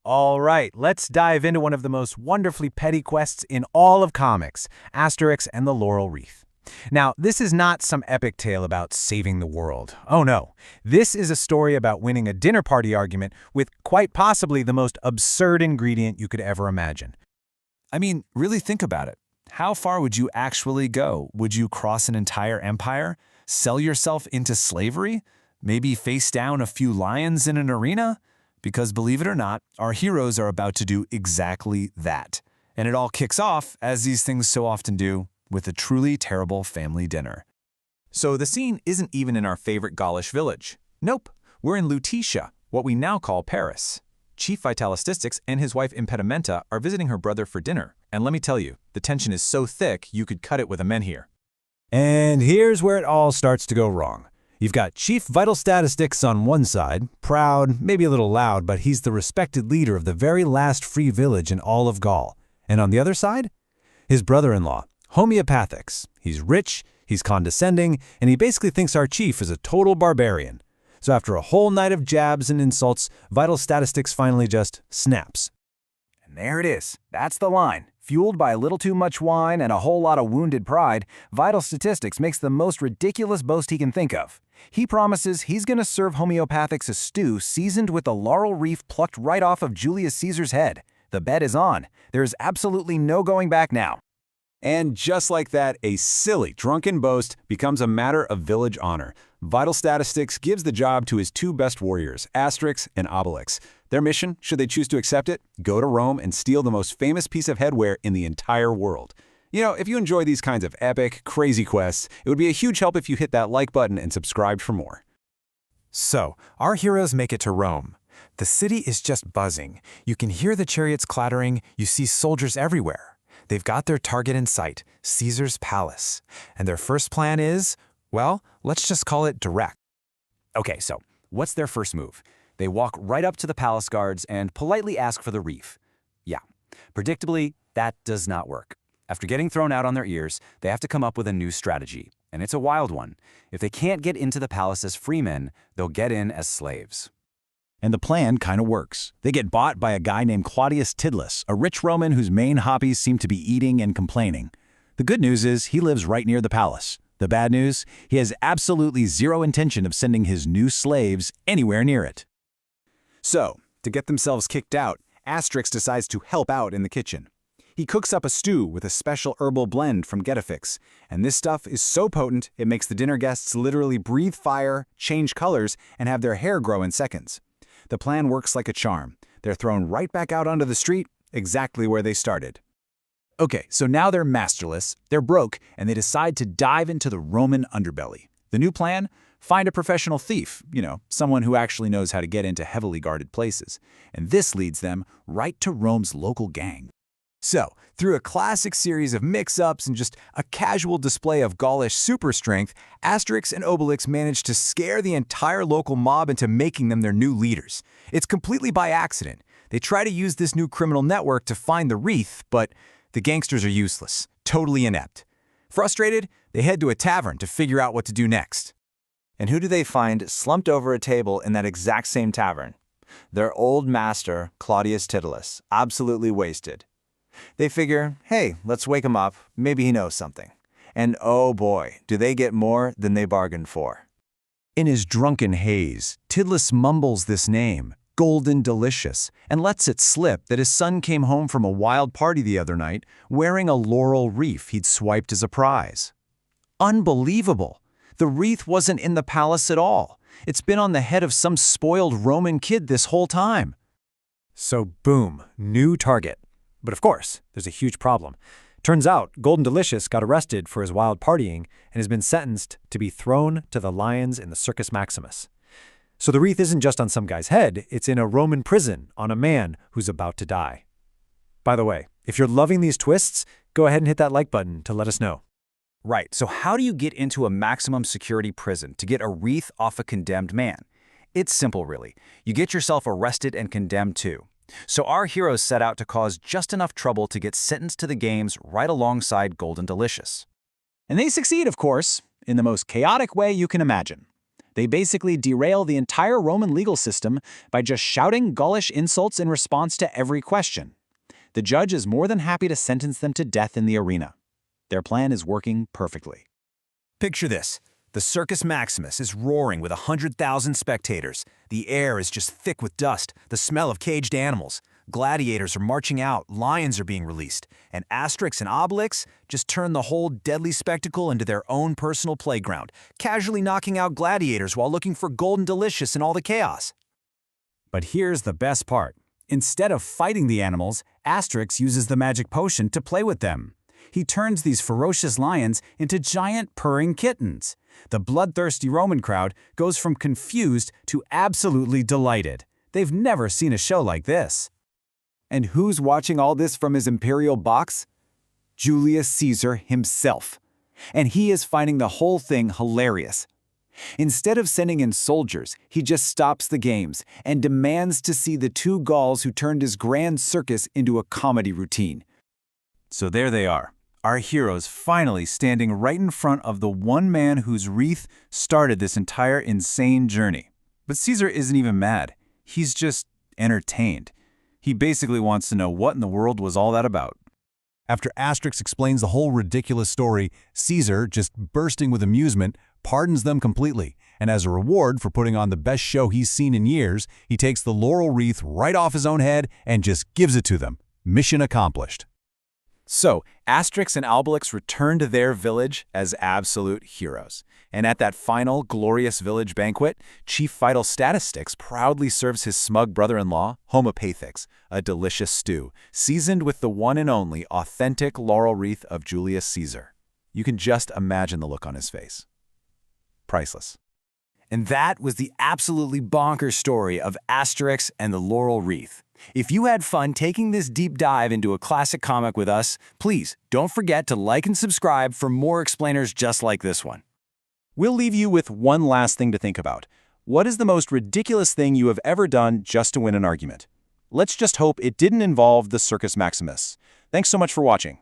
All right, let's dive into one of the most wonderfully petty quests in all of comics, Asterix and the Laurel Wreath. Now, this is not some epic tale about saving the world. Oh no, this is a story about winning a dinner party argument with quite possibly the most absurd ingredient you could ever imagine. I mean, really think about it. How far would you actually go? Would you cross an entire empire? Sell yourself into slavery? Maybe face down a few lions in an arena? Because believe it or not, our heroes are about to do exactly that. And it all kicks off, as these things so often do, with a truly terrible family dinner. So the scene isn't even in our favorite Gaulish village. Nope, we're in Lutetia, what we now call Paris. Chief Vitalstatistix and his wife Impedimenta are visiting her brother for dinner. And let me tell you, the tension is so thick you could cut it with a menhir. And here's where it all starts to go wrong. You've got Chief Vitalstatistix on one side, proud, maybe a little loud, but he's the respected leader of the very last free village in all of Gaul. And on the other side, his brother-in-law, Homeopathix. He's rich, he's condescending, and he basically thinks our chief is a total barbarian. So after a whole night of jabs and insults, Vitalstatistix finally just snaps. And there it is. That's the line. Fueled by a little too much wine and a whole lot of wounded pride, Vitalstatistix makes the most ridiculous boast he can think of. He promises he's going to serve Homeopathix a stew seasoned with the laurel wreath plucked right off of Julius Caesar's head. The bet is on. There is absolutely no going back now. And just like that, a silly, drunken boast becomes a matter of village honor. Vitalstatistix gives the job to his two best warriors, Asterix and Obelix. Their mission, should they choose to accept it, go to Rome and steal the most famous piece of headwear in the entire world. You know, if you enjoy these kinds of epic, crazy quests, it would be a huge help if you hit that like button and subscribed for more. So, our heroes make it to Rome. The city is just buzzing. You can hear the chariots clattering, you see soldiers everywhere. They've got their target in sight, Caesar's palace. And their first plan is, well, let's just call it direct. Okay, so what's their first move? They walk right up to the palace guards and politely ask for the wreath. Yeah, predictably, that does not work. After getting thrown out on their ears, they have to come up with a new strategy, and it's a wild one. If they can't get into the palace as free men, they'll get in as slaves. And the plan kind of works. They get bought by a guy named Claudius Tidlus, a rich Roman whose main hobbies seem to be eating and complaining. The good news is he lives right near the palace. The bad news, he has absolutely zero intention of sending his new slaves anywhere near it. So, to get themselves kicked out, Asterix decides to help out in the kitchen. He cooks up a stew with a special herbal blend from Getafix, and this stuff is so potent it makes the dinner guests literally breathe fire, change colors, and have their hair grow in seconds. The plan works like a charm. They're thrown right back out onto the street, exactly where they started. Okay, so now they're masterless, they're broke, and they decide to dive into the Roman underbelly. The new plan? Find a professional thief, someone who actually knows how to get into heavily guarded places. And this leads them right to Rome's local gang. So, through a classic series of mix-ups and just a casual display of Gaulish super strength, Asterix and Obelix manage to scare the entire local mob into making them their new leaders. It's completely by accident. They try to use this new criminal network to find the wreath, but the gangsters are useless, totally inept. Frustrated, they head to a tavern to figure out what to do next. And who do they find slumped over a table in that exact same tavern? Their old master, Claudius Tidlus, absolutely wasted. They figure, hey, let's wake him up, maybe he knows something. And oh boy, do they get more than they bargained for. In his drunken haze, Tidlus mumbles this name, Golden Delicious, and lets it slip that his son came home from a wild party the other night wearing a laurel wreath he'd swiped as a prize. Unbelievable! The wreath wasn't in the palace at all. It's been on the head of some spoiled Roman kid this whole time. So boom, new target. But of course, there's a huge problem. Turns out, Golden Delicious got arrested for his wild partying and has been sentenced to be thrown to the lions in the Circus Maximus. So the wreath isn't just on some guy's head, it's in a Roman prison on a man who's about to die. By the way, if you're loving these twists, go ahead and hit that like button to let us know. Right, so how do you get into a maximum security prison to get a wreath off a condemned man? It's simple, really. You get yourself arrested and condemned too. So our heroes set out to cause just enough trouble to get sentenced to the games right alongside Golden Delicious. And they succeed, of course, in the most chaotic way you can imagine. They basically derail the entire Roman legal system by just shouting Gaulish insults in response to every question. The judge is more than happy to sentence them to death in the arena. Their plan is working perfectly. Picture this. The Circus Maximus is roaring with 100,000 spectators. The air is just thick with dust, the smell of caged animals. Gladiators are marching out, lions are being released, and Asterix and Obelix just turn the whole deadly spectacle into their own personal playground, casually knocking out gladiators while looking for golden delicious in all the chaos. But here's the best part. Instead of fighting the animals, Asterix uses the magic potion to play with them. He turns these ferocious lions into giant purring kittens. The bloodthirsty Roman crowd goes from confused to absolutely delighted. They've never seen a show like this. And who's watching all this from his imperial box? Julius Caesar himself. And he is finding the whole thing hilarious. Instead of sending in soldiers, he just stops the games and demands to see the two Gauls who turned his grand circus into a comedy routine. So there they are, our heroes finally standing right in front of the one man whose wreath started this entire insane journey. But Caesar isn't even mad. He's just entertained. He basically wants to know what in the world was all that about. After Asterix explains the whole ridiculous story, Caesar, just bursting with amusement, pardons them completely, and as a reward for putting on the best show he's seen in years, he takes the laurel wreath right off his own head and just gives it to them. Mission accomplished. So, Asterix and Obelix return to their village as absolute heroes. And at that final, glorious village banquet, Chief Vitalstatistix proudly serves his smug brother-in-law, Homeopathix, a delicious stew, seasoned with the one and only authentic laurel wreath of Julius Caesar. You can just imagine the look on his face. Priceless. And that was the absolutely bonkers story of Asterix and the Laurel Wreath. If you had fun taking this deep dive into a classic comic with us, please don't forget to like and subscribe for more explainers just like this one. We'll leave you with one last thing to think about. What is the most ridiculous thing you have ever done just to win an argument? Let's just hope it didn't involve the Circus Maximus. Thanks so much for watching.